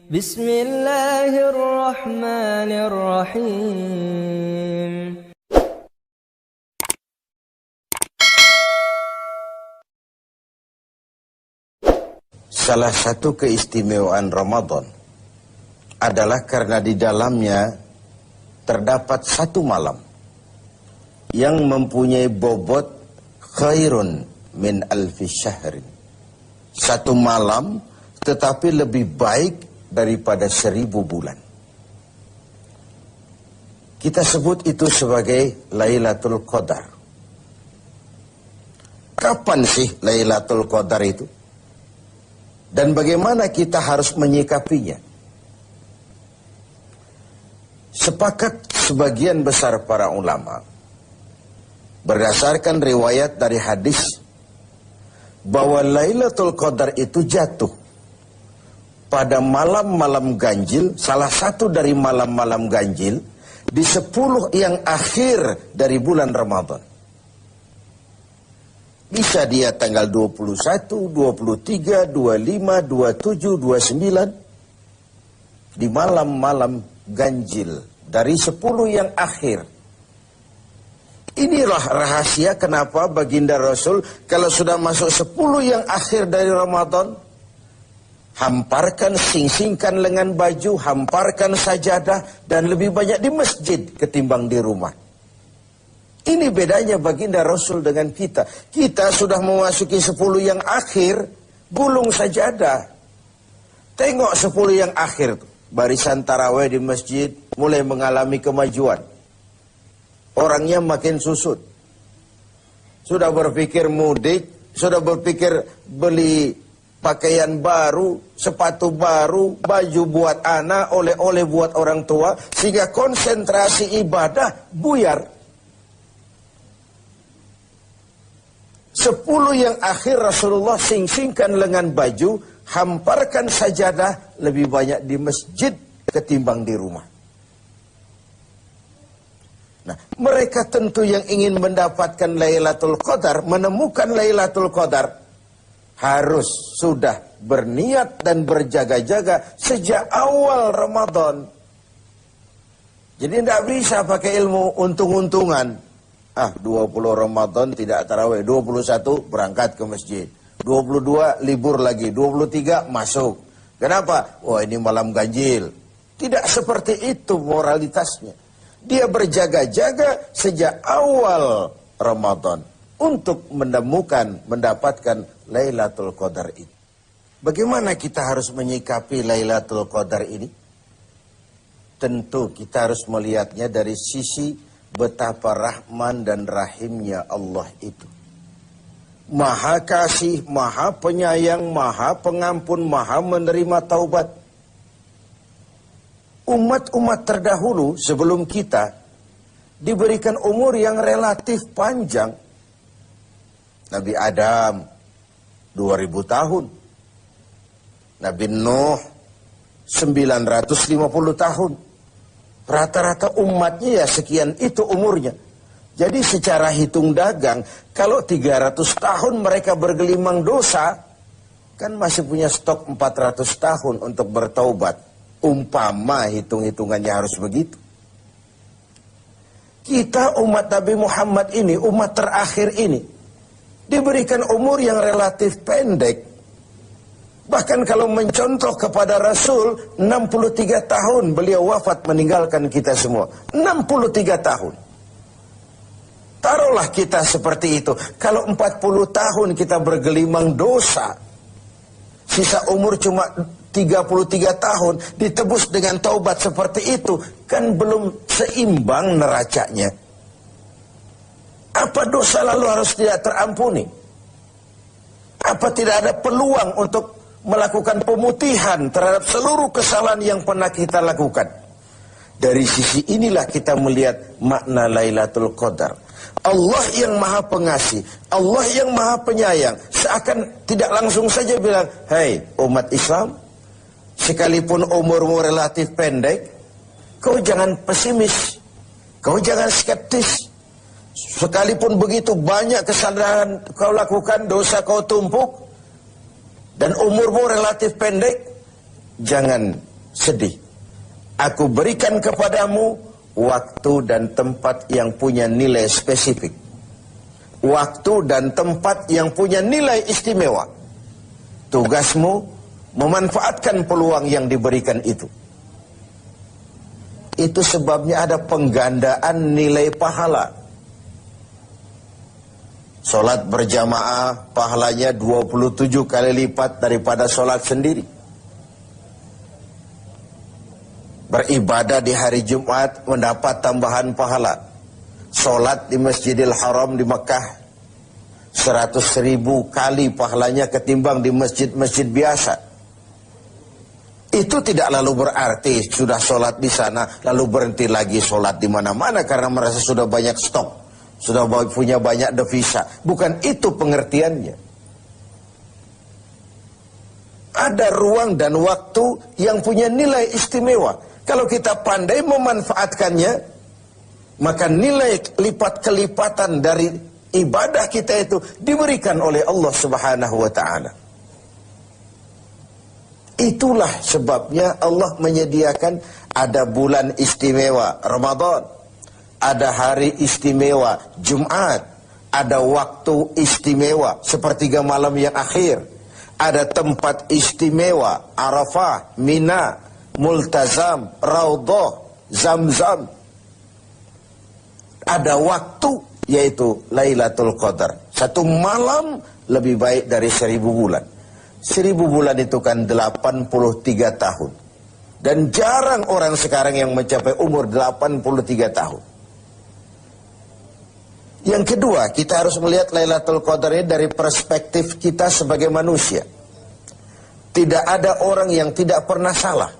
Bismillahirrahmanirrahim. Salah satu keistimewaan Ramadan adalah karena di dalamnya terdapat satu malam yang mempunyai bobot khairun min alfi syahrin. Satu malam tetapi lebih baik daripada 1000 bulan. Kita sebut itu sebagai Lailatul Qadar. Kapan sih Lailatul Qadar itu? Dan bagaimana kita harus menyikapinya? Sepakat sebagian besar para ulama berdasarkan riwayat dari hadis bahwa Lailatul Qadar itu jatuh pada malam-malam ganjil, salah satu dari malam-malam ganjil di 10 yang akhir dari bulan Ramadan. Bisa dia tanggal 21, 23, 25, 27, 29. Di malam-malam ganjil dari 10 yang akhir. Inilah rahasia kenapa baginda Rasul kalau sudah masuk 10 yang akhir dari Ramadan, hamparkan, sing-singkan lengan baju, hamparkan sajadah, dan lebih banyak di masjid ketimbang di rumah. Ini bedanya baginda Rasul dengan kita. Kita sudah memasuki 10 yang akhir, gulung sajadah. Tengok 10 yang akhir, barisan tarawih di masjid mulai mengalami kemajuan. Orangnya makin susut. Sudah berpikir mudik, sudah berpikir beli pakaian baru, sepatu baru, baju buat anak, oleh-oleh buat orang tua, sehingga konsentrasi ibadah buyar. 10 yang akhir Rasulullah sing-singkan lengan baju, hamparkan sajadah, lebih banyak di masjid ketimbang di rumah. Nah, mereka tentu yang ingin mendapatkan Lailatul Qadar, menemukan Lailatul Qadar, harus sudah berniat dan berjaga-jaga sejak awal Ramadan. Jadi tidak bisa pakai ilmu untung-untungan. 20 Ramadan tidak tarawih, 21 berangkat ke masjid, 22 libur lagi, 23 masuk. Kenapa? Wah, ini malam ganjil. Tidak seperti itu moralitasnya. Dia berjaga-jaga sejak awal Ramadan untuk mendapatkan Lailatul Qadar itu. Bagaimana kita harus menyikapi Lailatul Qadar ini? Tentu kita harus melihatnya dari sisi betapa rahman dan rahimnya Allah itu. Maha kasih, maha penyayang, maha pengampun, maha menerima taubat. Umat-umat terdahulu sebelum kita diberikan umur yang relatif panjang. Nabi Adam 2000 tahun. Nabi Nuh 950 tahun. Rata-rata umatnya ya sekian itu umurnya. Jadi secara hitung dagang, kalau 300 tahun mereka bergelimang dosa, kan masih punya stok 400 tahun untuk bertaubat. Umpama hitung-hitungannya harus begitu. Kita umat Nabi Muhammad ini, umat terakhir ini, diberikan umur yang relatif pendek. Bahkan kalau mencontoh kepada Rasul, 63 tahun beliau wafat meninggalkan kita semua. 63 tahun. Taruhlah kita seperti itu. Kalau 40 tahun kita bergelimang dosa, sisa umur cuma 33 tahun, ditebus dengan taubat seperti itu, kan belum seimbang neracanya. Apa dosa lalu harus tidak terampuni? Apa tidak ada peluang untuk melakukan pemutihan terhadap seluruh kesalahan yang pernah kita lakukan? Dari sisi inilah kita melihat makna Lailatul Qadar. Allah yang maha pengasih, Allah yang maha penyayang, seakan tidak langsung saja bilang, "Hei umat Islam, sekalipun umurmu relatif pendek, kau jangan pesimis, kau jangan skeptis. Sekalipun begitu banyak kesalahan kau lakukan, dosa kau tumpuk, dan umurmu relatif pendek, jangan sedih. Aku berikan kepadamu waktu dan tempat yang punya nilai spesifik. Waktu dan tempat yang punya nilai istimewa. Tugasmu memanfaatkan peluang yang diberikan itu. Itu sebabnya ada penggandaan nilai pahala. Solat berjamaah pahalanya 27 kali lipat daripada solat sendiri. Beribadah di hari Jumat mendapat tambahan pahala. Solat di Masjidil Haram di Mekah 100.000 kali pahalanya ketimbang di masjid-masjid biasa. Itu tidak lalu berarti sudah sholat di sana lalu berhenti lagi sholat di mana-mana karena merasa sudah banyak stok, sudah punya banyak devisa. Bukan itu pengertiannya. Ada ruang dan waktu yang punya nilai istimewa. Kalau kita pandai memanfaatkannya, maka nilai lipat kelipatan dari ibadah kita itu diberikan oleh Allah Subhanahu wa Ta'ala. Itulah sebabnya Allah menyediakan ada bulan istimewa Ramadan, ada hari istimewa Jumat, ada waktu istimewa sepertiga malam yang akhir, ada tempat istimewa Arafah, Mina, Multazam, Raudhah, Zamzam. Ada waktu yaitu Lailatul Qadar. Satu malam lebih baik dari 1000 bulan. 1000 bulan itu kan 83 tahun. Dan jarang orang sekarang yang mencapai umur 83 tahun. Yang kedua, kita harus melihat Lailatul Qadar ini dari perspektif kita sebagai manusia. Tidak ada orang yang tidak pernah salah.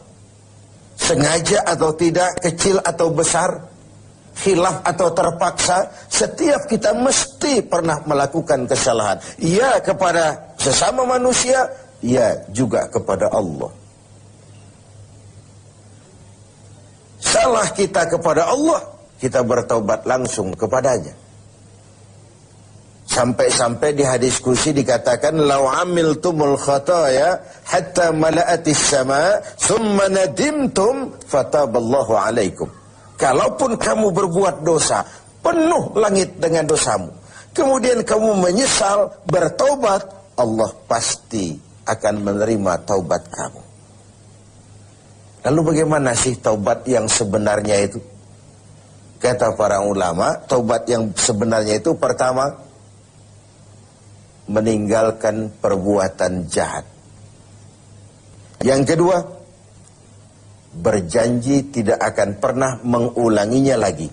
Sengaja atau tidak, kecil atau besar, khilaf atau terpaksa, setiap kita mesti pernah melakukan kesalahan. Ya kepada sesama manusia, ya juga kepada Allah. Salah kita kepada Allah, kita bertaubat langsung kepadanya. Sampai-sampai di hadis kursi dikatakan, "Lau amiltumul khataya hatta mala'atis sama, thumma nadimtum fataballahu alaikum." Kalaupun kamu berbuat dosa, penuh langit dengan dosamu, kemudian kamu menyesal, bertaubat, Allah pasti akan menerima taubat kamu. Lalu bagaimana sih taubat yang sebenarnya itu? Kata para ulama, taubat yang sebenarnya itu pertama, meninggalkan perbuatan jahat. Yang kedua, berjanji tidak akan pernah mengulanginya lagi.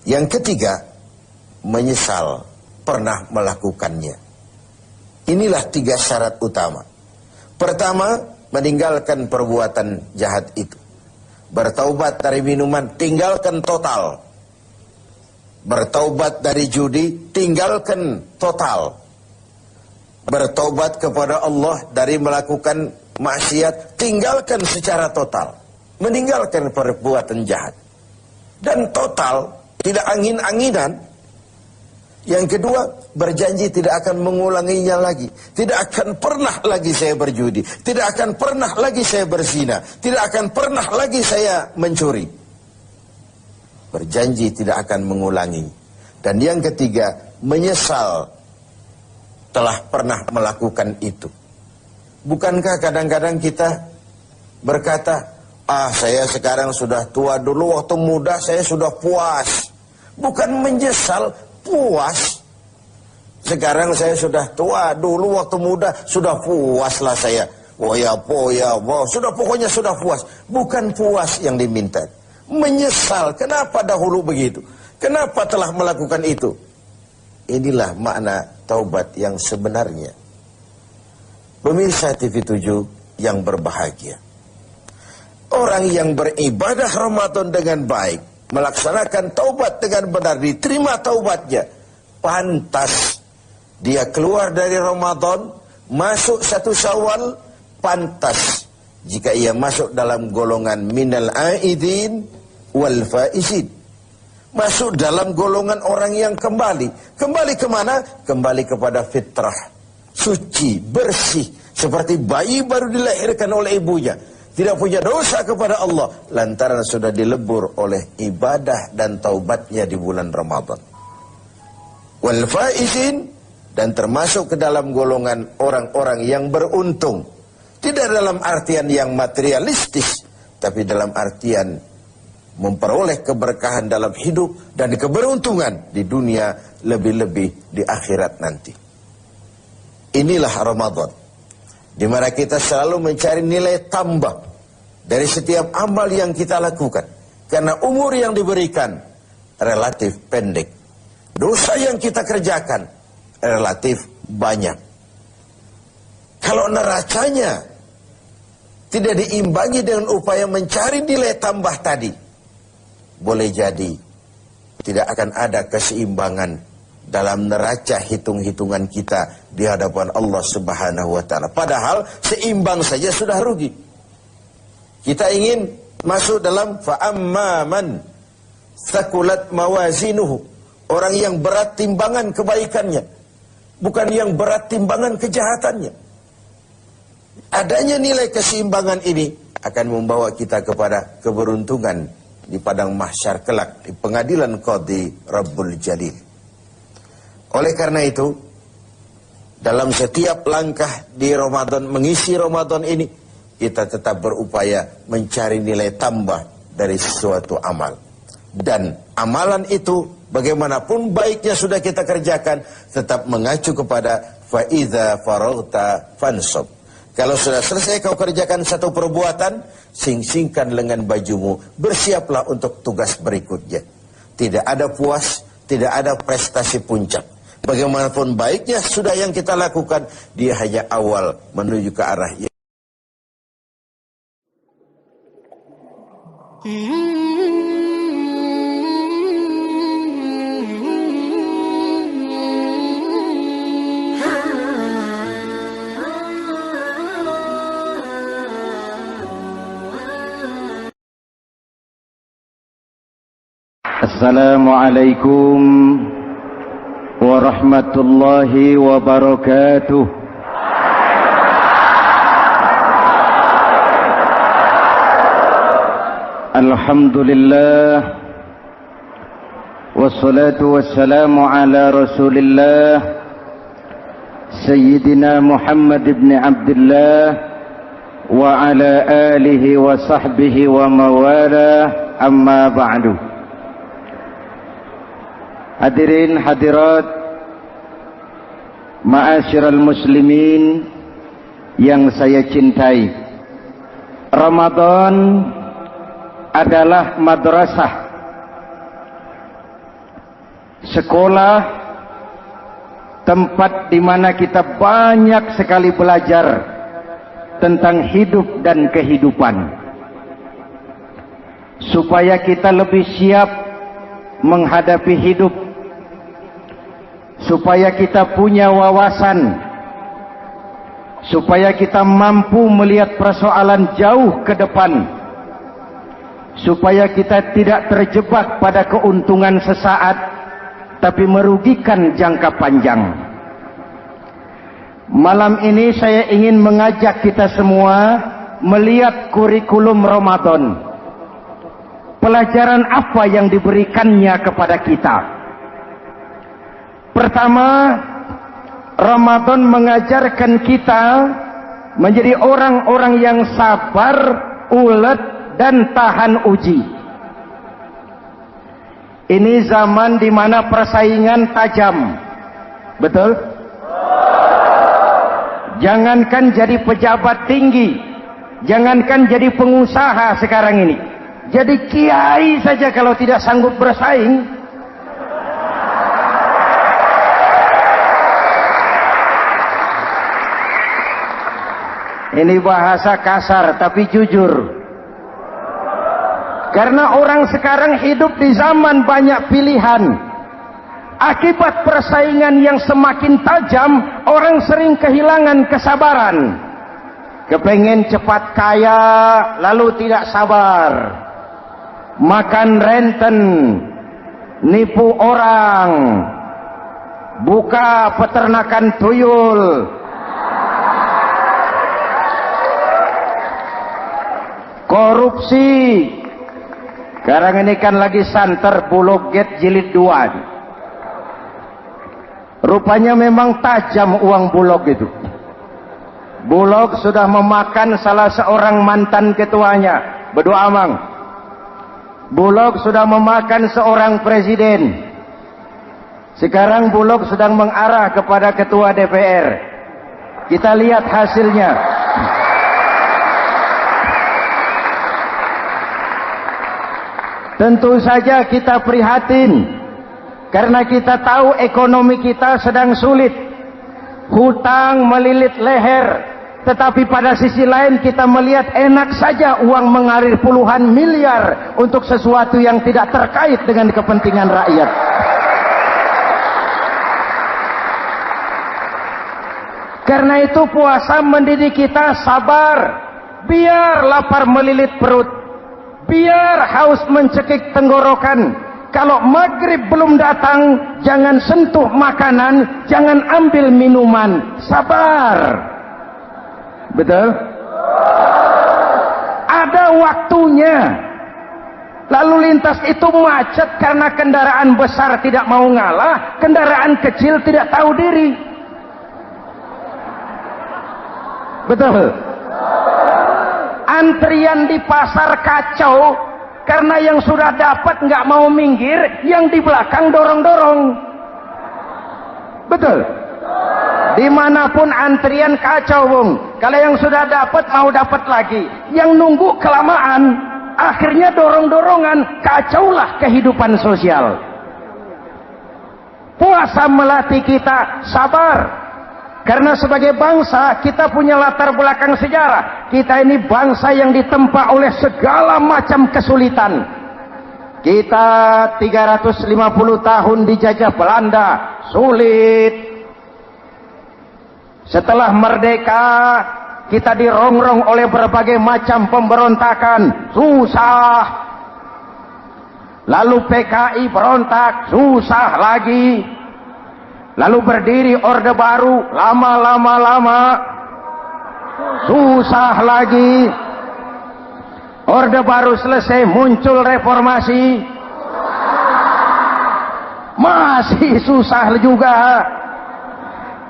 Yang ketiga, menyesal pernah melakukannya. Inilah 3 syarat utama. Pertama, meninggalkan perbuatan jahat itu. Bertaubat dari minuman, tinggalkan total. Bertaubat dari judi, tinggalkan total. Bertaubat kepada Allah dari melakukan maksiat, tinggalkan secara total. Meninggalkan perbuatan jahat. Dan total, tidak angin-anginan. Yang kedua, berjanji tidak akan mengulanginya lagi. Tidak akan pernah lagi saya berjudi. Tidak akan pernah lagi saya berzina. Tidak akan pernah lagi saya mencuri. Berjanji tidak akan mengulangi. Dan yang ketiga, menyesal telah pernah melakukan itu. Bukankah kadang-kadang kita berkata, saya sekarang sudah tua, dulu waktu muda saya sudah puas. Bukan menyesal, puas. Sekarang saya sudah tua, dulu waktu muda sudah puaslah saya. Sudah pokoknya sudah puas. Bukan puas yang diminta. Menyesal, kenapa dahulu begitu? Kenapa telah melakukan itu? Inilah makna taubat yang sebenarnya. Pemirsa TV7 yang berbahagia. Orang yang beribadah Ramadan dengan baik, melaksanakan taubat dengan benar, diterima taubatnya, pantas dia keluar dari Ramadan, masuk 1 Syawal, pantas jika ia masuk dalam golongan minal aidin wal faizin. masuk dalam golongan orang yang kembali. Kembali kemana? Kembali kepada fitrah, suci, bersih, seperti bayi baru dilahirkan oleh ibunya, tidak punya dosa kepada Allah, lantaran sudah dilebur oleh ibadah dan taubatnya di bulan Ramadan. Wal faizin, dan termasuk ke dalam golongan orang-orang yang beruntung. Tidak dalam artian yang materialistis, tapi dalam artian memperoleh keberkahan dalam hidup dan keberuntungan di dunia, lebih-lebih di akhirat nanti. Inilah Ramadan, di mana kita selalu mencari nilai tambah dari setiap amal yang kita lakukan. Karena umur yang diberikan relatif pendek, dosa yang kita kerjakan relatif banyak. Kalau neracanya tidak diimbangi dengan upaya mencari nilai tambah tadi, boleh jadi tidak akan ada keseimbangan dalam neraca hitung-hitungan kita di hadapan Allah Subhanahu wa taala. Padahal seimbang saja sudah rugi. Kita ingin masuk dalam fa'amman thaqulat mawazinuhu, orang yang berat timbangan kebaikannya, bukan yang berat timbangan kejahatannya. Adanya nilai keseimbangan ini akan membawa kita kepada keberuntungan di padang mahsyar kelak, di pengadilan Qadhi Rabbul Jalil. Oleh karena itu, dalam setiap langkah di Ramadan, mengisi Ramadan ini, kita tetap berupaya mencari nilai tambah dari sesuatu amal. Dan amalan itu, bagaimanapun baiknya sudah kita kerjakan, tetap mengacu kepada fa'idha faraghta fansab. Kalau sudah selesai kau kerjakan satu perbuatan, sing-singkan lengan bajumu, bersiaplah untuk tugas berikutnya. Tidak ada puas, tidak ada prestasi puncak. Bagaimanapun baiknya sudah yang kita lakukan, dia hanya awal menuju ke arah yang Assalamualaikum warahmatullahi wabarakatuh. Alhamdulillah, wassalatu wassalamu ala Rasulillah Sayyidina Muhammad ibn Abdullah wa ala alihi wa sahbihi wa mawala, amma ba'du. Hadirin hadirat ma'asyiral muslimin yang saya cintai, Ramadan adalah madrasah, sekolah, tempat di mana kita banyak sekali belajar tentang hidup dan kehidupan, supaya kita lebih siap menghadapi hidup, supaya kita punya wawasan, supaya kita mampu melihat persoalan jauh ke depan, supaya kita tidak terjebak pada keuntungan sesaat tapi merugikan jangka panjang. Malam ini saya ingin mengajak kita semua melihat kurikulum Ramadan. Pelajaran apa yang diberikannya kepada kita? Pertama, Ramadan mengajarkan kita menjadi orang-orang yang sabar, ulet, dan tahan uji. Ini zaman di mana persaingan tajam. Betul? Jangankan jadi pejabat tinggi, jangankan jadi pengusaha sekarang ini, jadi kiai saja kalau tidak sanggup bersaing, ini bahasa kasar tapi jujur. Karena orang sekarang hidup di zaman banyak pilihan. Akibat persaingan yang semakin tajam, orang sering kehilangan kesabaran. Kepengen cepat kaya, lalu tidak sabar. Makan renten, nipu orang, buka peternakan tuyul, korupsi. Sekarang ini kan lagi santer Bulog Gate jilid 2. Rupanya memang tajam uang Bulog itu. Bulog sudah memakan salah seorang mantan ketuanya, Bedoa Amang. Bulog sudah memakan seorang presiden. Sekarang Bulog sedang mengarah kepada ketua DPR. Kita lihat hasilnya. Tentu saja kita prihatin, karena kita tahu ekonomi kita sedang sulit. Hutang melilit leher. Tetapi pada sisi lain kita melihat enak saja uang mengalir puluhan miliar untuk sesuatu yang tidak terkait dengan kepentingan rakyat. Karena itu puasa mendidik kita sabar. Biar lapar melilit perut, biar haus mencekik tenggorokan. Kalau maghrib belum datang, jangan sentuh makanan, jangan ambil minuman. Sabar. Betul? Ada waktunya. Lalu lintas itu macet karena kendaraan besar tidak mau ngalah, kendaraan kecil tidak tahu diri. Betul? Antrian di pasar kacau karena yang sudah dapat nggak mau minggir, yang di belakang dorong-dorong. Betul? Dimanapun antrian kacau, Bung. Kalau yang sudah dapat mau dapat lagi, yang nunggu kelamaan, akhirnya dorong-dorongan, kacaulah kehidupan sosial. Puasa melatih kita sabar, karena sebagai bangsa kita punya latar belakang sejarah. Kita ini bangsa yang ditempa oleh segala macam kesulitan. Kita 350 tahun dijajah Belanda, sulit. Setelah merdeka, kita dirongrong oleh berbagai macam pemberontakan, susah. Lalu PKI berontak, susah lagi. Lalu berdiri Orde Baru, lama-lama, susah lagi. Orde Baru selesai, muncul reformasi, masih susah juga.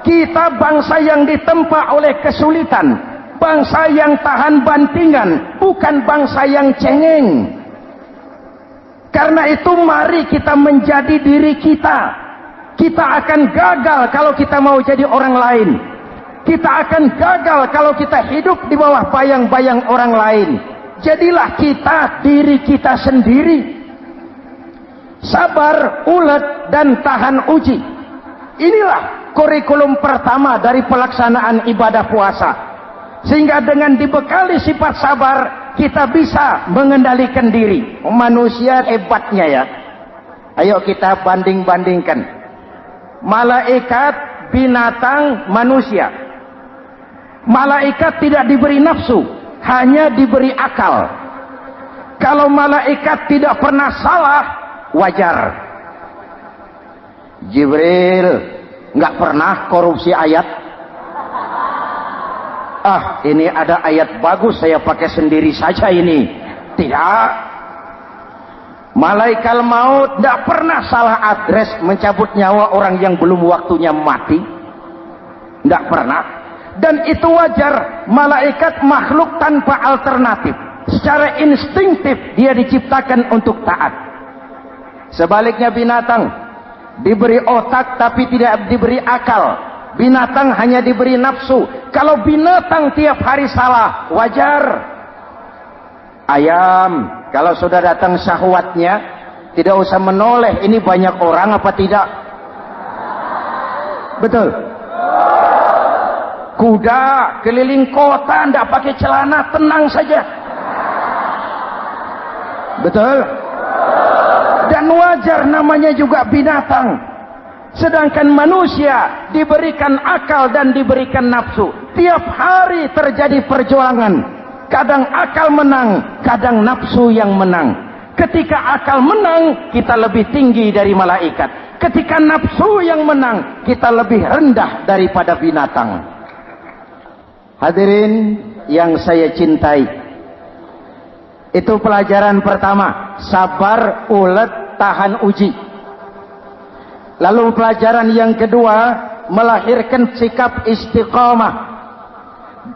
Kita bangsa yang ditempa oleh kesulitan, bangsa yang tahan bantingan, bukan bangsa yang cengeng. Karena itu mari kita menjadi diri kita. Kita akan gagal kalau kita mau jadi orang lain. Kita akan gagal kalau kita hidup di bawah bayang-bayang orang lain. Jadilah kita diri kita sendiri. Sabar, ulet, dan tahan uji. Inilah kurikulum pertama dari pelaksanaan ibadah puasa. Sehingga dengan dibekali sifat sabar, kita bisa mengendalikan diri. Manusia hebatnya ya. Ayo kita banding-bandingkan. Malaikat, binatang, manusia. Malaikat tidak diberi nafsu, hanya diberi akal. Kalau malaikat tidak pernah salah, wajar. Jibril nggak pernah korupsi ayat. Ini ada ayat bagus, saya pakai sendiri saja ini. Tidak. Malaikat maut tidak pernah salah adres mencabut nyawa orang yang belum waktunya mati. Tidak pernah. Dan itu wajar. Malaikat makhluk tanpa alternatif. Secara instingtif dia diciptakan untuk taat. Sebaliknya binatang diberi otak tapi tidak diberi akal. Binatang hanya diberi nafsu. Kalau binatang tiap hari salah, wajar. Ayam, kalau sudah datang syahwatnya, tidak usah menoleh. Ini banyak orang apa tidak? Betul. Kuda keliling kota, tidak pakai celana, tenang saja. Betul. Dan wajar, namanya juga binatang. Sedangkan manusia diberikan akal dan diberikan nafsu. Tiap hari terjadi perjuangan. Kadang akal menang, kadang nafsu yang menang. Ketika akal menang, kita lebih tinggi dari malaikat. Ketika nafsu yang menang, kita lebih rendah daripada binatang. Hadirin yang saya cintai, itu pelajaran pertama, sabar, ulet, tahan uji. Lalu pelajaran yang kedua, melahirkan sikap istiqamah,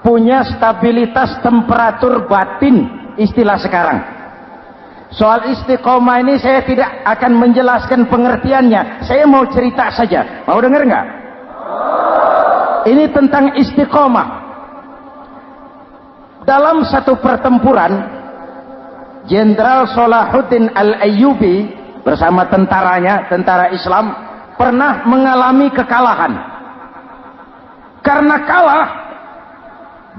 punya stabilitas temperatur batin, istilah sekarang. Soal istiqomah ini saya tidak akan menjelaskan pengertiannya, saya mau cerita saja. Mau dengar nggak? Ini tentang istiqomah. Dalam satu pertempuran, Jenderal Salahuddin Al-Ayyubi bersama tentaranya, tentara Islam, pernah mengalami kekalahan. Karena kalah,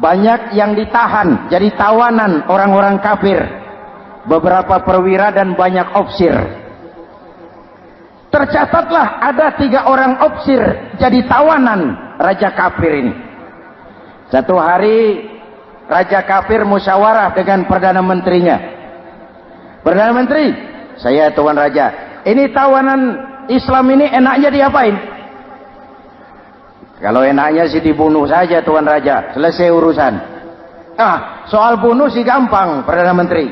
banyak yang ditahan jadi tawanan orang-orang kafir, beberapa perwira dan banyak ofsir. Tercatatlah ada 3 orang ofsir jadi tawanan raja kafir ini. Satu hari raja kafir musyawarah dengan perdana menterinya. Perdana menteri, saya tuan raja, ini tawanan Islam ini enaknya diapain? Kalau enaknya sih dibunuh saja tuan raja, selesai urusan. Soal bunuh sih gampang perdana menteri.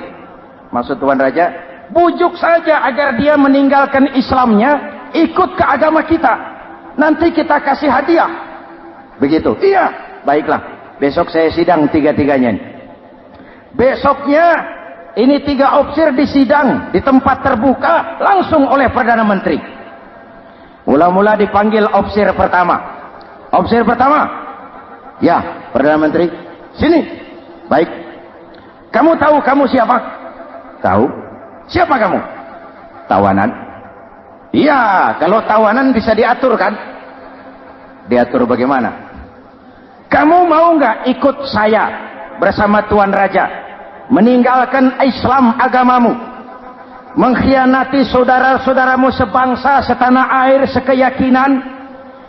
Maksud tuan raja, bujuk saja agar dia meninggalkan Islamnya, ikut ke agama kita, nanti kita kasih hadiah. Begitu? Iya, baiklah, besok saya sidang 3-3-nya. Besoknya ini 3 ofsir disidang di tempat terbuka langsung oleh perdana menteri. Mula-mula dipanggil ofsir pertama. Ofsir pertama, ya perdana menteri, sini. Baik, kamu tahu kamu siapa? Tahu. Siapa kamu? Tawanan. Iya, kalau tawanan bisa diatur kan? Diatur bagaimana? Kamu mau nggak ikut saya bersama tuan raja meninggalkan Islam agamamu, mengkhianati saudara-saudaramu sebangsa, setanah air, sekeyakinan?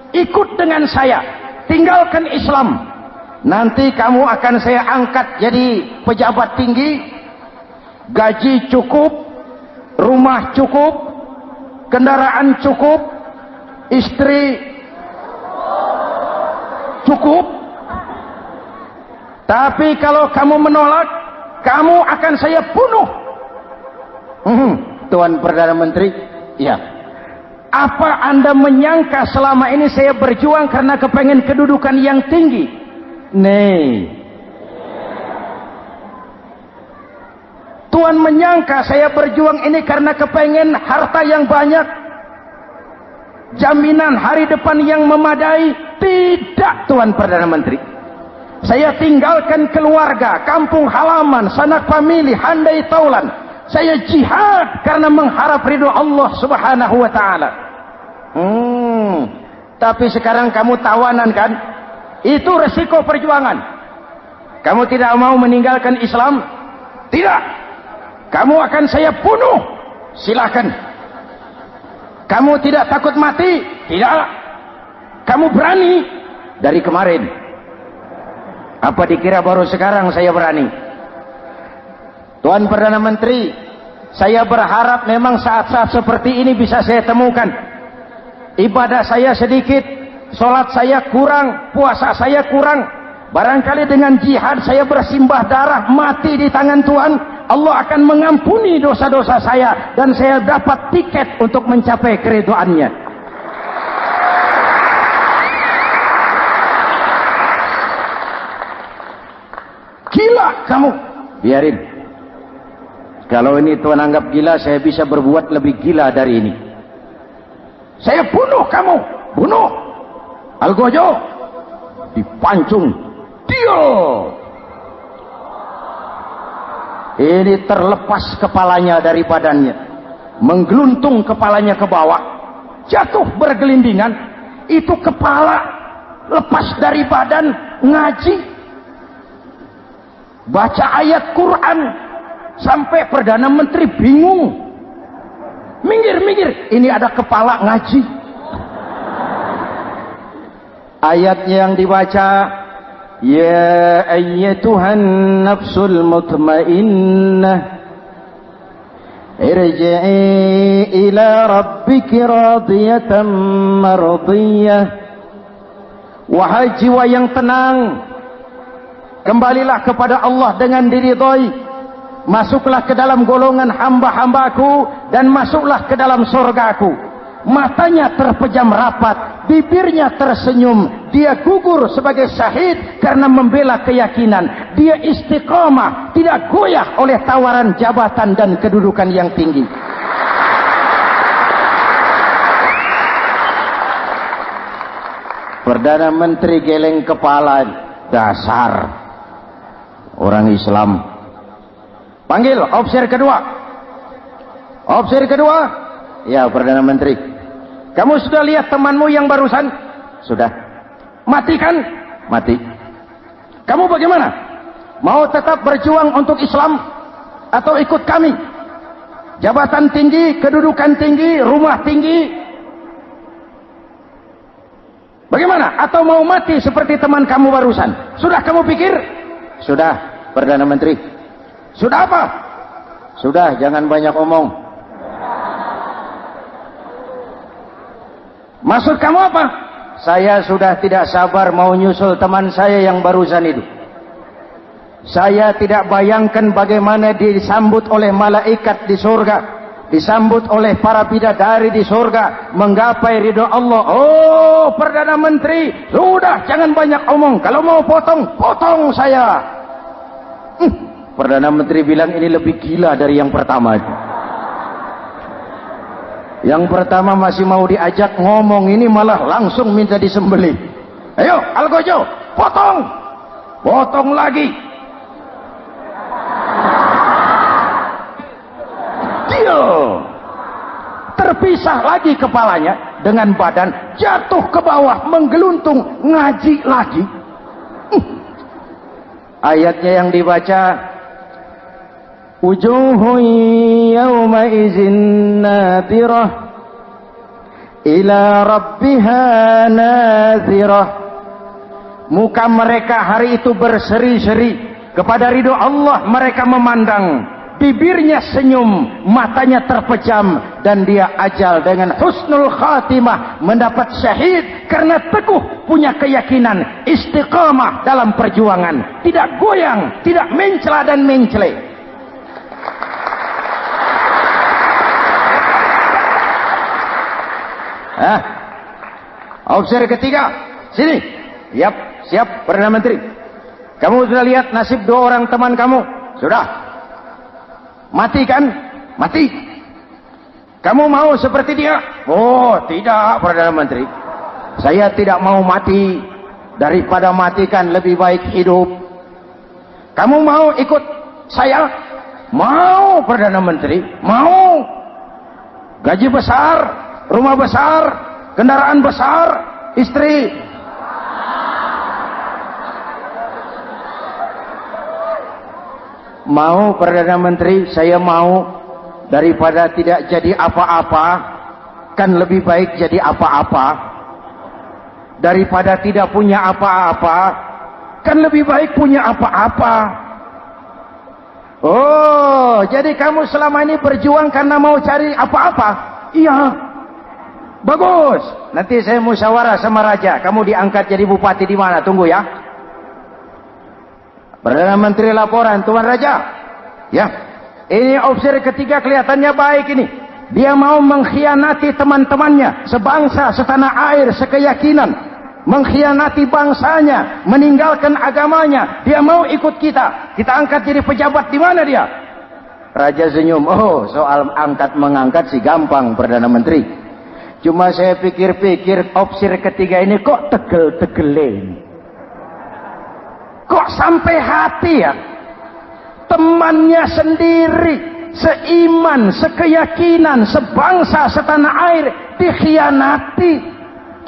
Ikut dengan saya, tinggalkan Islam, nanti kamu akan saya angkat jadi pejabat tinggi, gaji cukup, rumah cukup, kendaraan cukup, istri cukup. Tapi kalau kamu menolak, kamu akan saya bunuh. Tuan Perdana Menteri, ya. Apa Anda menyangka selama ini saya berjuang karena kepengen kedudukan yang tinggi? Nih. Tuan menyangka saya berjuang ini karena kepengen harta yang banyak, jaminan hari depan yang memadai? Tidak, Tuan Perdana Menteri. Saya tinggalkan keluarga, kampung halaman, sanak famili, handai taulan. Saya jihad karena mengharap ridho Allah Subhanahu wa ta'ala. Tapi sekarang kamu tawanan kan? Itu resiko perjuangan. Kamu tidak mau meninggalkan Islam? Tidak. Kamu akan saya bunuh. Silakan. Kamu tidak takut mati? Tidak. Kamu berani? Dari kemarin. Apa dikira baru sekarang saya berani? Tuan Perdana Menteri, saya berharap memang saat-saat seperti ini bisa saya temukan. Ibadah saya sedikit, sholat saya kurang, puasa saya kurang. Barangkali dengan jihad saya bersimbah darah, mati di tangan Tuhan, Allah akan mengampuni dosa-dosa saya dan saya dapat tiket untuk mencapai keridhoannya. Gila kamu, biarin. Kalau ini Tuhan anggap gila, saya bisa berbuat lebih gila dari ini. Saya bunuh kamu, bunuh. Algojo dipancung, dia. Ini terlepas kepalanya dari badannya, menggeluntung kepalanya ke bawah, jatuh bergelindingan. Itu kepala lepas dari badan, ngaji, baca ayat Quran. Sampai Perdana Menteri bingung. Minggir, ini ada kepala ngaji. Ayatnya yang dibaca, ya ayyatuhan nafsul mutmainnah irji'i ila rabbiki radiyatan mardiyah. Wahai jiwa yang tenang, kembalilah kepada Allah dengan diridhoi. Masuklah ke dalam golongan hamba-hambaku dan masuklah ke dalam surgaku. Matanya terpejam rapat, bibirnya tersenyum. Dia gugur sebagai syahid karena membela keyakinan. Dia istiqamah, tidak goyah oleh tawaran jabatan dan kedudukan yang tinggi. Perdana Menteri geleng kepala, dasar orang Islam. Panggil officer kedua. Officer kedua. Ya, Perdana Menteri. Kamu sudah lihat temanmu yang barusan? Sudah. Mati kan? Mati. Kamu bagaimana? Mau tetap berjuang untuk Islam atau ikut kami? Jabatan tinggi, kedudukan tinggi, rumah tinggi. Bagaimana? Atau mau mati seperti teman kamu barusan? Sudah kamu pikir? Sudah, Perdana Menteri. Sudah apa? Sudah, jangan banyak omong. Maksud kamu apa? Saya sudah tidak sabar mau nyusul teman saya yang barusan itu. Saya tidak bayangkan bagaimana disambut oleh malaikat di surga, disambut oleh para bidadari di surga, menggapai ridho Allah. Oh, Perdana Menteri, sudah jangan banyak omong. Kalau mau potong, potong saya. Perdana Menteri bilang ini lebih gila dari yang pertama itu. Yang pertama masih mau diajak ngomong, ini malah langsung minta disembelih. Ayo, Algojo, potong. Potong lagi. Dia terpisah lagi kepalanya dengan badan, jatuh ke bawah, menggeluntung, ngaji lagi. Ayatnya yang dibaca, wujuhun yawma izin nadirah ila rabbiha nadirah. Muka mereka hari itu berseri-seri kepada ridho Allah. Mereka memandang, bibirnya senyum, matanya terpejam, dan dia ajal dengan husnul khatimah, mendapat syahid karena teguh punya keyakinan, istiqamah dalam perjuangan, tidak goyang, tidak mencela dan mencele. Officer ketiga, sini. Yap, siap Perdana Menteri. Kamu sudah lihat nasib dua orang teman kamu? Sudah. Mati kan? Mati. Kamu mau seperti dia? Oh, tidak Perdana Menteri. Saya tidak mau mati. Daripada matikan lebih baik hidup. Kamu mau ikut saya? Mau Perdana Menteri. Mau. Gaji besar, rumah besar, kendaraan besar, istri. Mau Perdana Menteri, saya mau. Daripada tidak jadi apa-apa, kan lebih baik jadi apa-apa. Daripada tidak punya apa-apa, kan lebih baik punya apa-apa. Oh, jadi kamu selama ini berjuang karena mau cari apa-apa? Iya. Bagus. Nanti saya musyawarah sama raja. Kamu diangkat jadi bupati di mana? Tunggu ya. Perdana Menteri laporan, Tuan Raja. Ya. Ini officer ketiga kelihatannya baik ini. Dia mau mengkhianati teman-temannya, sebangsa, setanah air, sekeyakinan. Mengkhianati bangsanya, meninggalkan agamanya. Dia mau ikut kita. Kita angkat jadi pejabat, di mana dia? Raja senyum. Oh, soal angkat mengangkat sih gampang Perdana Menteri. Cuma saya pikir-pikir officer ketiga ini kok tegel-tegelin. Kok sampai hati ya? Temannya sendiri, seiman, sekeyakinan, sebangsa, setanah air dikhianati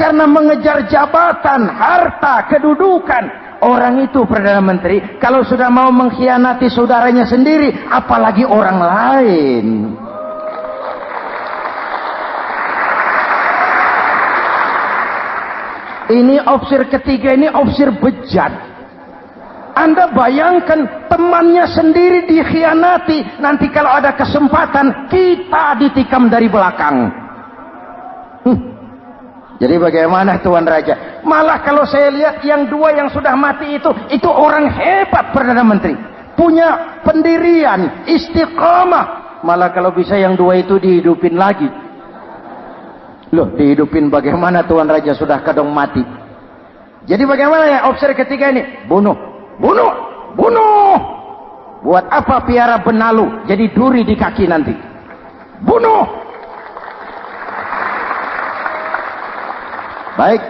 karena mengejar jabatan, harta, kedudukan. Orang itu Perdana Menteri kalau sudah mau mengkhianati saudaranya sendiri, apalagi orang lain. Ini officer ketiga ini officer bejat. Anda bayangkan temannya sendiri dikhianati, nanti kalau ada kesempatan kita ditikam dari belakang. Jadi bagaimana Tuan Raja? Malah kalau saya lihat yang dua yang sudah mati itu orang hebat, Perdana Menteri, punya pendirian, istiqamah. Malah kalau bisa yang dua itu dihidupin lagi. Loh, dihidupin bagaimana Tuan Raja, sudah kadang mati. Jadi bagaimana ya opsi ketiga ini? Bunuh. Buat apa piara benalu jadi duri di kaki nanti? Bunuh. Baik,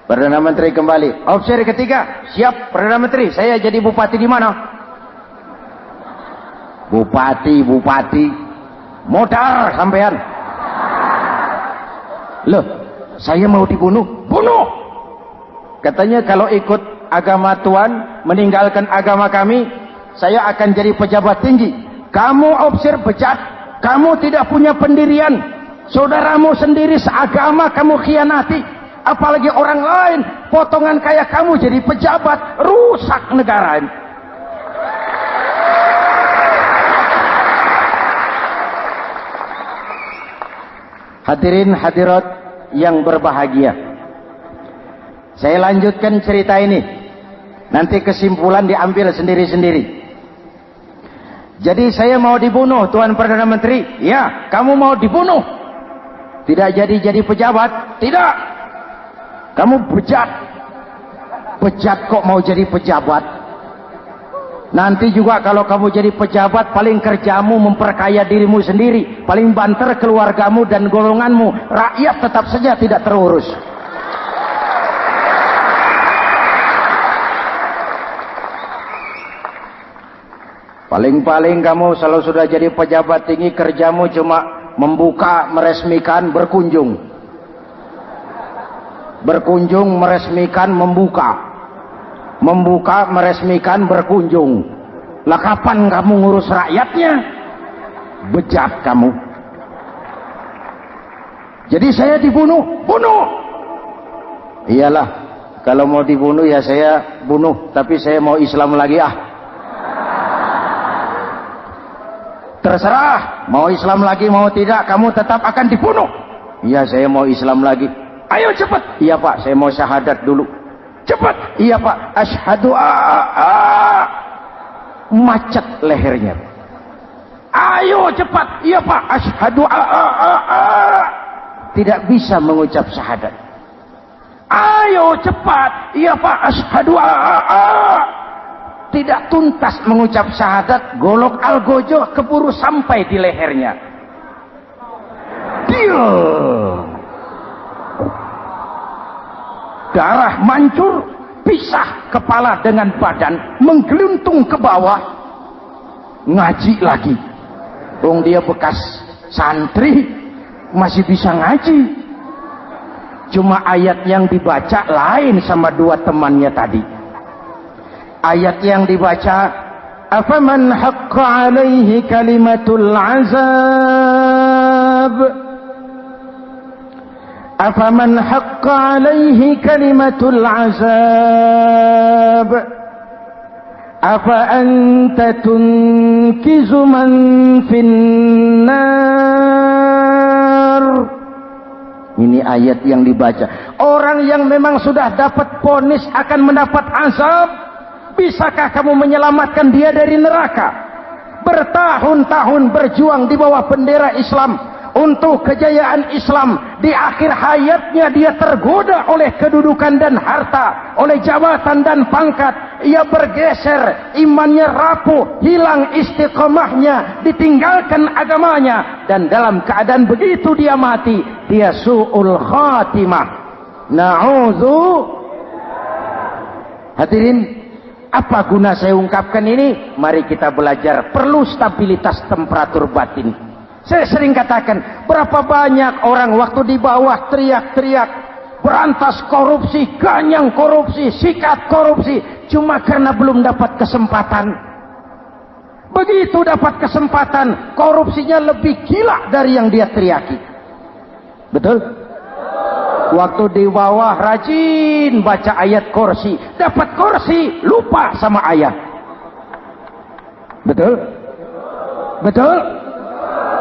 Perdana Menteri kembali. Opsi ketiga, siap Perdana Menteri. Saya jadi bupati di mana? Bupati. Modal sampean. Loh, saya mau dibunuh. Bunuh. Katanya kalau ikut agama Tuhan, meninggalkan agama kami, saya akan jadi pejabat tinggi. Kamu opsir bejat, kamu tidak punya pendirian, saudaramu sendiri seagama kamu khianati, apalagi orang lain, potongan kayak kamu jadi pejabat, rusak negara ini. Hadirin hadirat yang berbahagia, saya lanjutkan cerita ini. Nanti kesimpulan diambil sendiri-sendiri. Jadi saya mau dibunuh, Tuan Perdana Menteri. Ya, kamu mau dibunuh. Tidak jadi pejabat. Tidak. Kamu bejat. Bejat kok mau jadi pejabat. Nanti juga kalau kamu jadi pejabat, paling kerjamu memperkaya dirimu sendiri. Paling banter keluargamu dan golonganmu. Rakyat tetap saja tidak terurus. Paling-paling kamu kalau sudah jadi pejabat tinggi, kerjamu cuma membuka, meresmikan, berkunjung. Berkunjung, meresmikan, membuka. Membuka, meresmikan, berkunjung. Lah kapan kamu ngurus rakyatnya? Bejat kamu. Jadi saya dibunuh. Bunuh. Iyalah, kalau mau dibunuh ya saya bunuh. Tapi saya mau Islam lagi Terserah, mau Islam lagi mau tidak, kamu tetap akan dibunuh. Iya, saya mau Islam lagi. Ayo cepat. Iya Pak, saya mau syahadat dulu. Cepat. Iya Pak, asyhadu macet lehernya. Ayo cepat. Iya Pak, asyhadu tidak bisa mengucap syahadat. Ayo cepat. Iya Pak, asyhadu tidak tuntas mengucap syahadat, golok algojo keburu sampai di lehernya. Diam. Darah mancur, pisah kepala dengan badan, menggeluntung ke bawah. Ngaji lagi. Dia bekas santri, masih bisa ngaji. Cuma ayat yang dibaca lain sama dua temannya tadi. Ayat yang dibaca, afaman haqqa alaihi kalimatul azab, afaman haqqa alaihi kalimatul azab, afa anta tunkizu man finnar. Ini ayat yang dibaca. Orang yang memang sudah dapat vonis akan mendapat azab, bisakah kamu menyelamatkan dia dari neraka? Bertahun-tahun berjuang di bawah bendera Islam untuk kejayaan Islam. Di akhir hayatnya dia tergoda oleh kedudukan dan harta, oleh jabatan dan pangkat. Ia bergeser, imannya rapuh, hilang istiqomahnya, ditinggalkan agamanya, dan dalam keadaan begitu dia mati. Dia su'ul khatimah. Na'udzu. Hadirin, apa guna saya ungkapkan ini? Mari kita belajar. Perlu stabilitas temperatur batin. Saya sering katakan, berapa banyak orang waktu di bawah teriak-teriak, berantas korupsi, ganyang korupsi, sikat korupsi, cuma karena belum dapat kesempatan. Begitu dapat kesempatan, korupsinya lebih gila dari yang dia teriaki. Betul? Waktu di bawah rajin baca ayat kursi, dapat kursi, lupa sama ayat. Betul? Betul?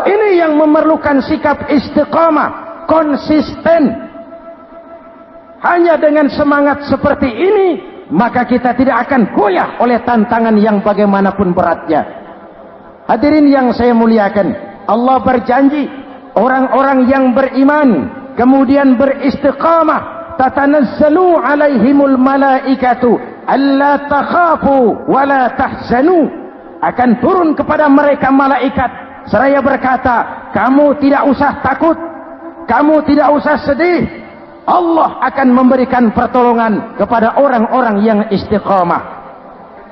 Ini yang memerlukan sikap istiqamah, konsisten. Hanya dengan semangat seperti ini, maka kita tidak akan goyah oleh tantangan yang bagaimanapun beratnya. Hadirin yang saya muliakan, Allah berjanji, orang-orang yang beriman, kemudian beristiqamah, tatanazzalu alaihimul malaikatu alla takhafu wa la tahzanu, akan turun kepada mereka malaikat seraya berkata, kamu tidak usah takut, kamu tidak usah sedih. Allah akan memberikan pertolongan kepada orang-orang yang istiqamah.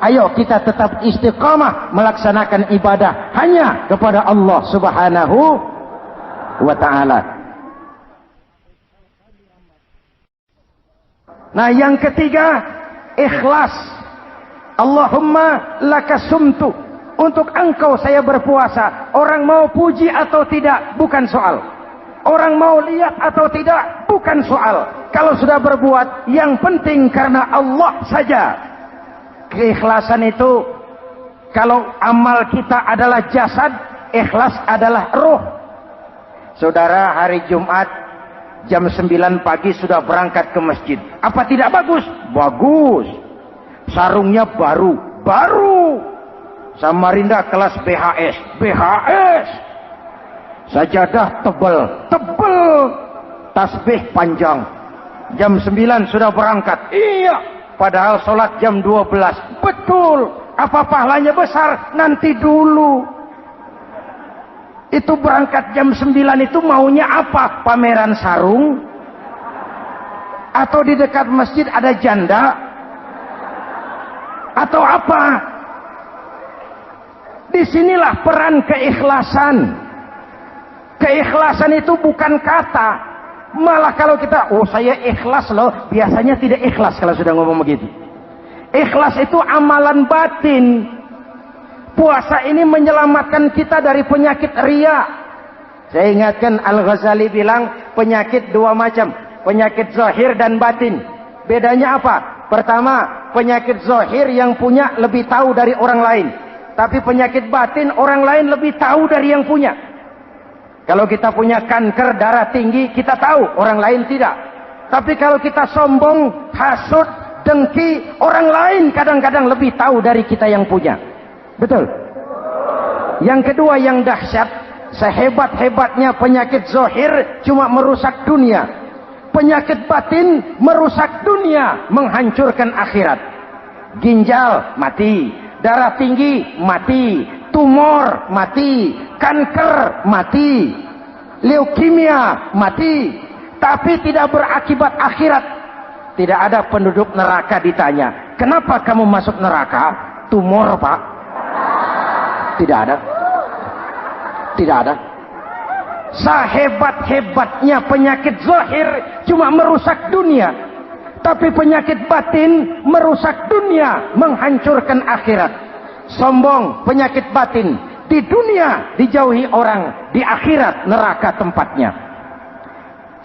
Ayo kita tetap istiqamah melaksanakan ibadah hanya kepada Allah Subhanahu wa ta'ala. Nah, yang ketiga, ikhlas. Allahumma lakasumtu, untuk engkau saya berpuasa. Orang mau puji atau tidak bukan soal, orang mau lihat atau tidak bukan soal. Kalau sudah berbuat, yang penting karena Allah saja. Keikhlasan itu, kalau amal kita adalah jasad, ikhlas adalah roh. Saudara, hari Jumat jam 9 pagi sudah berangkat ke masjid. Apa tidak bagus? Bagus. Sarungnya baru. Samarinda kelas BHS. Sajadah tebal. Tasbih panjang. Jam 9 sudah berangkat. Iya. Padahal sholat jam 12. Betul. Apa pahalanya besar? Nanti dulu. Itu berangkat jam 9 itu maunya apa? Pameran sarung? Atau di dekat masjid ada janda? Atau apa? Disinilah peran keikhlasan. Keikhlasan itu bukan kata. Malah kalau kita, oh saya ikhlas loh, biasanya tidak ikhlas kalau sudah ngomong begitu. Ikhlas itu amalan batin. Puasa ini menyelamatkan kita dari penyakit riya. Saya ingatkan Al-Ghazali bilang penyakit dua macam, penyakit zahir dan batin. Bedanya apa? Pertama, penyakit zahir yang punya lebih tahu dari orang lain. Tapi penyakit batin orang lain lebih tahu dari yang punya. Kalau kita punya kanker darah tinggi, kita tahu, orang lain tidak. Tapi kalau kita sombong, hasud, dengki, orang lain kadang-kadang lebih tahu dari kita yang punya. Betul? Yang kedua yang dahsyat, sehebat-hebatnya penyakit zahir cuma merusak dunia. Penyakit batin merusak dunia, menghancurkan akhirat. Ginjal mati, darah tinggi mati, tumor mati, kanker mati, leukemia mati, tapi tidak berakibat akhirat. Tidak ada penduduk neraka ditanya, kenapa kamu masuk neraka? Tumor, Pak. Tidak ada. Tidak ada. Sehebat-hebatnya penyakit zahir cuma merusak dunia, tapi penyakit batin merusak dunia, menghancurkan akhirat. Sombong, penyakit batin. Di dunia dijauhi orang, di akhirat neraka tempatnya.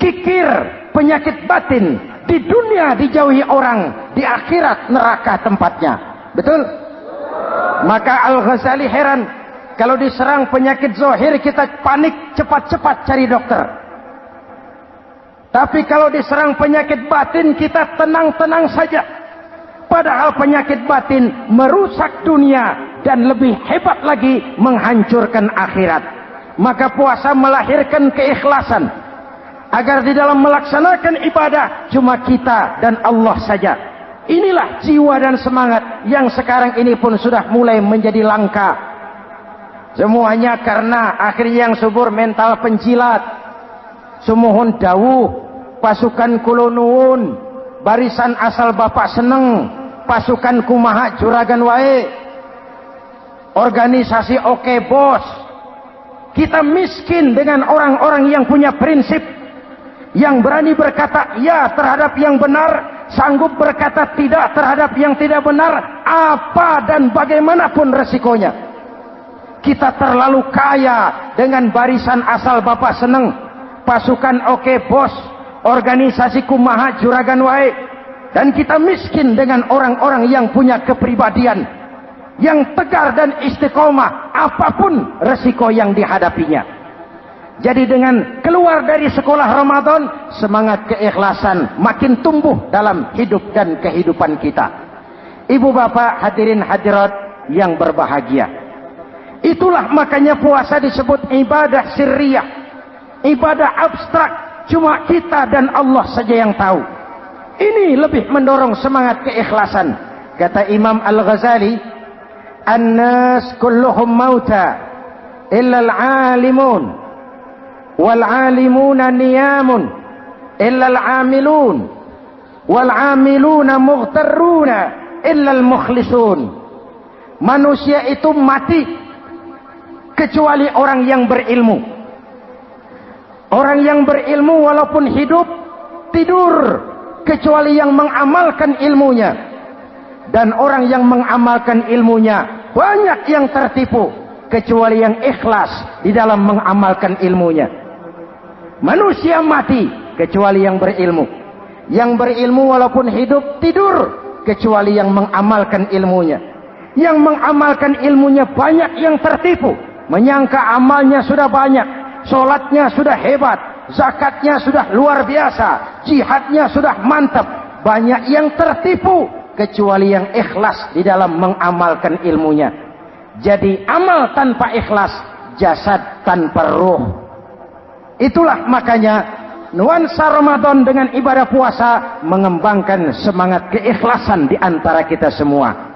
Kikir, penyakit batin. Di dunia dijauhi orang, di akhirat neraka tempatnya. Betul? Maka Al-Ghazali heran, kalau diserang penyakit zahir kita panik, cepat-cepat cari dokter. Tapi kalau diserang penyakit batin kita tenang-tenang saja. Padahal penyakit batin merusak dunia dan lebih hebat lagi menghancurkan akhirat. Maka puasa melahirkan keikhlasan, agar di dalam melaksanakan ibadah cuma kita dan Allah saja. Inilah jiwa dan semangat yang sekarang ini pun sudah mulai menjadi langka. Semuanya karena akhirnya yang subur mental penjilat. Sumuhun dawuh, pasukan kulonuun, barisan asal bapak seneng, pasukan kumaha juragan wae, organisasi oke bos. Kita miskin dengan orang-orang yang punya prinsip, yang berani berkata ya terhadap yang benar, sanggup berkata tidak terhadap yang tidak benar, apa dan bagaimanapun resikonya. Kita terlalu kaya dengan barisan asal bapak seneng, pasukan oke bos, organisasi kumaha juragan wae, dan kita miskin dengan orang-orang yang punya kepribadian yang tegar dan istiqomah apapun resiko yang dihadapinya. Jadi dengan keluar dari sekolah Ramadan, semangat keikhlasan makin tumbuh dalam hidup dan kehidupan kita. Ibu bapak hadirin hadirat yang berbahagia, itulah makanya puasa disebut ibadah sirriyah, ibadah abstrak, cuma kita dan Allah saja yang tahu. Ini lebih mendorong semangat keikhlasan. Kata Imam Al-Ghazali, "An-nas kulluhum mauta illa al-alimun, wal-alimuna niyamun illa al-amilun, wal-amiluna mughtarruna illa al-mukhlisun." Manusia itu mati kecuali orang yang berilmu. Orang yang berilmu walaupun hidup tidur kecuali yang mengamalkan ilmunya. Dan orang yang mengamalkan ilmunya banyak yang tertipu kecuali yang ikhlas di dalam mengamalkan ilmunya. Manusia mati kecuali yang berilmu. Yang berilmu walaupun hidup tidur kecuali yang mengamalkan ilmunya. Yang mengamalkan ilmunya banyak yang tertipu, menyangka amalnya sudah banyak, sholatnya sudah hebat, zakatnya sudah luar biasa, jihadnya sudah mantap. Banyak yang tertipu kecuali yang ikhlas di dalam mengamalkan ilmunya. Jadi amal tanpa ikhlas, jasad tanpa ruh. Itulah makanya nuansa Ramadan dengan ibadah puasa mengembangkan semangat keikhlasan di antara kita semua.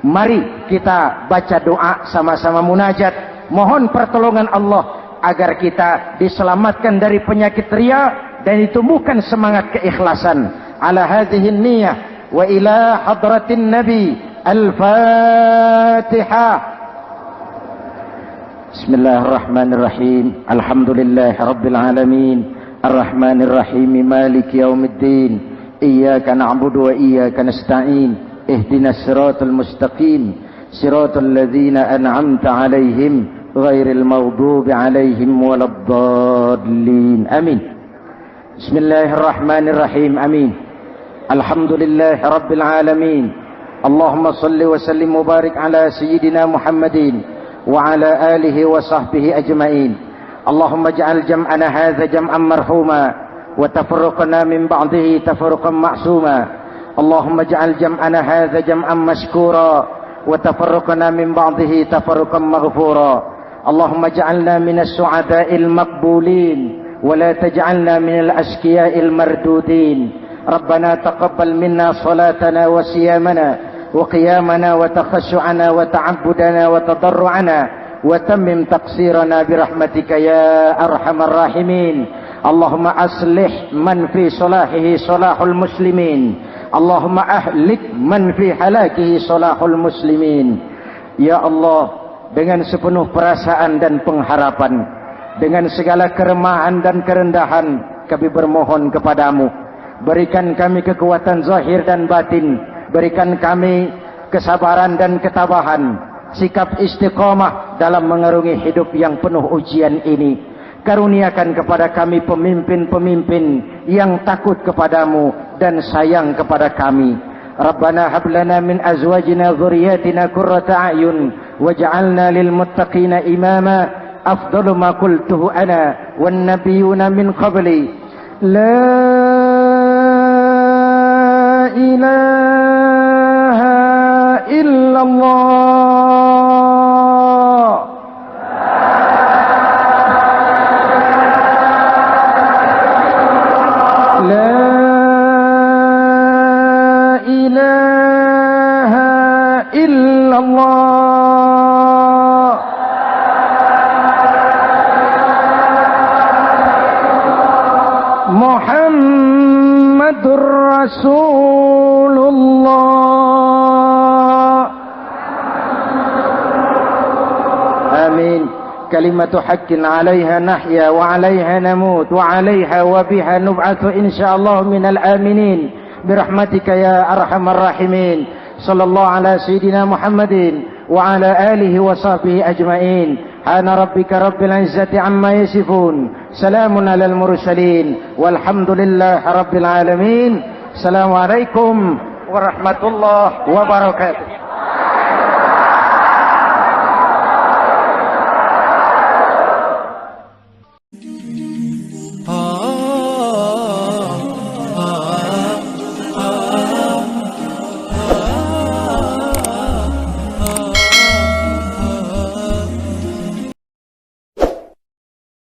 Mari kita baca doa sama-sama munajat, mohon pertolongan Allah agar kita diselamatkan dari penyakit riya dan ditumbuhkan semangat keikhlasan. Ala hadhihi niyyah wa ila hadratin nabi. Al-Fatihah. Bismillahirrahmanirrahim. Alhamdulillahi rabbil alamin. Ar-Rahmanirrahim. Maliki yaumiddin. Iyyaka na'budu wa iyyaka nasta'in. Ihdinas siratal mustaqim. Siratal ladzina an'amta 'alaihim ghairil maghdubi 'alaihim waladdallin. Amin. Bismillahirrahmanirrahim. Amin. Alhamdulillahi rabbil alamin. Allahumma salli wa sallim wa barik ala sayyidina Muhammadin وعلى آله وصحبه أجمعين. اللهم اجعل جمعنا هذا جمعا مرحوما وتفرقنا من بعضه تفرقا معصوما. اللهم اجعل جمعنا هذا جمعا مشكورا وتفرقنا من بعضه تفرقا مغفورا. اللهم اجعلنا من السعداء المقبولين ولا تجعلنا من الأشقياء المردودين. ربنا تقبل منا صلاتنا وصيامنا وقيامنا وتخشعنا وتعبدنا وتضرعنا وتمم تقصيرنا برحمتك يا أرحم الراحمين. اللهم أصلح من في صلاحه صلاح المسلمين. اللهم أهلك من في هلاكه صلاح المسلمين. Ya Allah, dengan sepenuh perasaan dan pengharapan, dengan segala keremahan dan kerendahan, kami bermohon kepadamu, berikan kami kekuatan zahir dan batin. Berikan kami kesabaran dan ketabahan, sikap istiqamah dalam mengarungi hidup yang penuh ujian ini. Karuniakan kepada kami pemimpin-pemimpin yang takut kepadamu dan sayang kepada kami. Rabbana hab lana min azwajina dhurriyyatina qurrata a'yun waj'alna lil muttaqina imama. Afdalu ma qultuhu ana wan nabiyyuna min qabli. La ilaha illallah. La ilaha illallah. Muhammadur Rasulullah. Amin. Kalimatu haqqin 'alaiha nahya wa 'alaiha namut wa 'alaiha wa biha nub'atu insyaallah minal aminin birahmatika ya arhamar rahimin. Sallallahu ala sayyidina Muhammadin wa ala alihi wa sahbihi ajma'in. subhana rabbika rabbil izzati amma yasifun, salamun alal mursalin, walhamdulillahi rabbil alamin. Assalamualaikum warahmatullahi wabarakatuh.